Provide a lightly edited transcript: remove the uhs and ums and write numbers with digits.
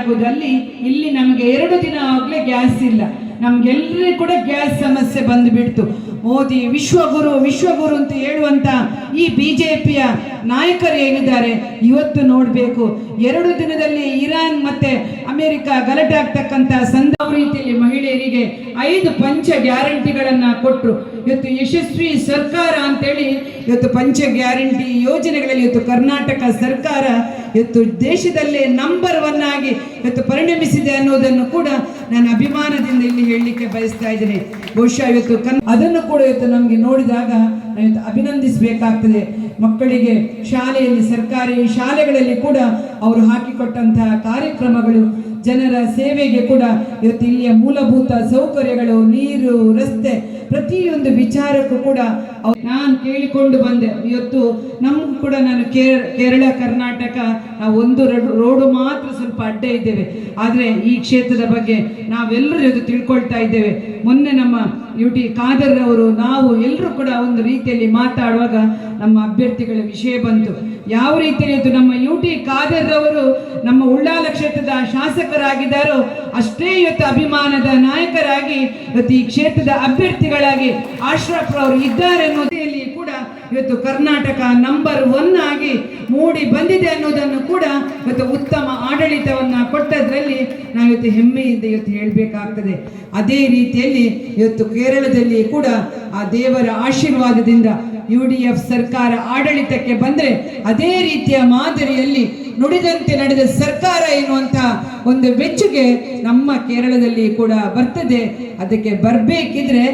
ಆಗುವುದು. ಇಲ್ಲಿ ನಮಗೆ 2 ದಿನ ಆಗಲೇ ಗ್ಯಾಸ್ ಇಲ್ಲ. ನಮ್ಗೆಲ್ಲರಿಗೂ ಕೂಡ ಗ್ಯಾಸ್ ಸಮಸ್ಯೆ ಬಂದುಬಿಡ್ತು. ಮೋದಿ ವಿಶ್ವಗುರು ಅಂತ ಹೇಳುವಂತ ಈ ಬಿಜೆಪಿಯ ನಾಯಕರು ಏನಿದ್ದಾರೆ ಇವತ್ತು ನೋಡಬೇಕು, 2 ದಿನದಲ್ಲಿ ಇರಾನ್ ಮತ್ತೆ ಅಮೆರಿಕ ಗಲಾಟೆ ಆಗ್ತಕ್ಕಂಥ ರೀತಿಯಲ್ಲಿ ಮಹಿಳೆಯರಿಗೆ 5 ಪಂಚ ಗ್ಯಾರಂಟಿಗಳನ್ನ ಕೊಟ್ಟರು. ಇವತ್ತು ಯಶಸ್ವಿ ಸರ್ಕಾರ ಅಂತೇಳಿ ಇವತ್ತು ಪಂಚ ಗ್ಯಾರಂಟಿ ಯೋಜನೆಗಳಲ್ಲಿ ಇವತ್ತು ಕರ್ನಾಟಕ ಸರ್ಕಾರ ಇವತ್ತು ದೇಶದಲ್ಲೇ ನಂಬರ್ 1 ಆಗಿ ಇವತ್ತು ಪರಿಣಮಿಸಿದೆ ಅನ್ನೋದನ್ನು ಕೂಡ ನಾನು ಅಭಿಮಾನದಿಂದ ಇಲ್ಲಿ ಹೇಳಲಿಕ್ಕೆ ಬಯಸ್ತಾ ಇದ್ದೇನೆ. ಬಹುಶಃ ಇವತ್ತು ಅದನ್ನು ಕೂಡ ಇವತ್ತು ನಮಗೆ ನೋಡಿದಾಗ ಇವತ್ತು ಅಭಿನಂದಿಸಬೇಕಾಗ್ತದೆ. ಮಕ್ಕಳಿಗೆ ಶಾಲೆಯಲ್ಲಿ ಸರ್ಕಾರಿ ಶಾಲೆಗಳಲ್ಲಿ ಕೂಡ ಅವರು ಹಾಕಿಕೊಟ್ಟಂತಹ ಕಾರ್ಯಕ್ರಮಗಳು, ಜನರ ಸೇವೆಗೆ ಕೂಡ ಇವತ್ತು ಇಲ್ಲಿಯ ಮೂಲಭೂತ ಸೌಕರ್ಯಗಳು, ನೀರು, ರಸ್ತೆ, ಪ್ರತಿಯೊಂದು ವಿಚಾರಕ್ಕೂ ಕೂಡ ನಾನು ಕೇಳಿಕೊಂಡು ಬಂದೆ. ಇವತ್ತು ನಮಗೂ ಕೂಡ ನಾನು ಕೇರಳ ಕರ್ನಾಟಕ ನಾವು 1 ರೋಡು ಮಾತ್ರ ಸ್ವಲ್ಪ ಅಡ್ಡ ಇದ್ದೇವೆ, ಆದರೆ ಈ ಕ್ಷೇತ್ರದ ಬಗ್ಗೆ ನಾವೆಲ್ಲರೂ ಇವತ್ತು ತಿಳ್ಕೊಳ್ತಾ ಇದ್ದೇವೆ. ಮೊನ್ನೆ ನಮ್ಮ UT ಖಾದರ್ ಅವರು ನಾವು ಎಲ್ಲರೂ ಕೂಡ ಒಂದು ರೀತಿಯಲ್ಲಿ ಮಾತಾಡುವಾಗ ನಮ್ಮ ಅಭ್ಯರ್ಥಿಗಳ ವಿಷಯ ಬಂತು. ಯಾವ ರೀತಿಯಲ್ಲಿ ನಮ್ಮ UT ಖಾದರ್ ಅವರು ನಮ್ಮ ಉಳ್ಳಾಲ ಕ್ಷೇತ್ರದ ಶಾಸಕರಾಗಿದ್ದಾರೋ ಅಷ್ಟೇ ಇವತ್ತು ಅಭಿಮಾನದ ನಾಯಕರಾಗಿ ಇವತ್ತು ಈ ಕ್ಷೇತ್ರದ ಅಭ್ಯರ್ಥಿಗಳಾಗಿ ಅಶ್ರಫ್ ಅವರು ಇದ್ದಾರೆ ಅನ್ನೋದಲ್ಲಿ ಕೂಡ ಇವತ್ತು ಕರ್ನಾಟಕ ನಂಬರ್ 1 ಆಗಿ ಮೂಡಿ ಬಂದಿದೆ ಅನ್ನೋದನ್ನು ಕೂಡ ಇವತ್ತು ಉತ್ತಮ ಆಡಳಿತವನ್ನ ಕೊಟ್ಟದ್ರಲ್ಲಿ ನಾವು ಇವತ್ತು ಹೆಮ್ಮೆಯಿಂದ ಇವತ್ತು ಹೇಳಬೇಕಾಗ್ತದೆ. ಅದೇ ರೀತಿಯಲ್ಲಿ ಇವತ್ತು ಕೇರಳದಲ್ಲಿ ಕೂಡ ಆ ದೇವರ ಆಶೀರ್ವಾದದಿಂದ UDF ಸರ್ಕಾರ ಆಡಳಿತಕ್ಕೆ ಬಂದರೆ ಅದೇ ರೀತಿಯ ಮಾದರಿಯಲ್ಲಿ ನುಡಿದಂತೆ ನಡೆದ ಸರ್ಕಾರ ಎನ್ನುವಂತ ಒಂದು ಬೆಚ್ಚುಗೆ ನಮ್ಮ ಕೇರಳದಲ್ಲಿ ಕೂಡ ಬರ್ತದೆ. ಅದಕ್ಕೆ ಬರಬೇಕಿದ್ರೆ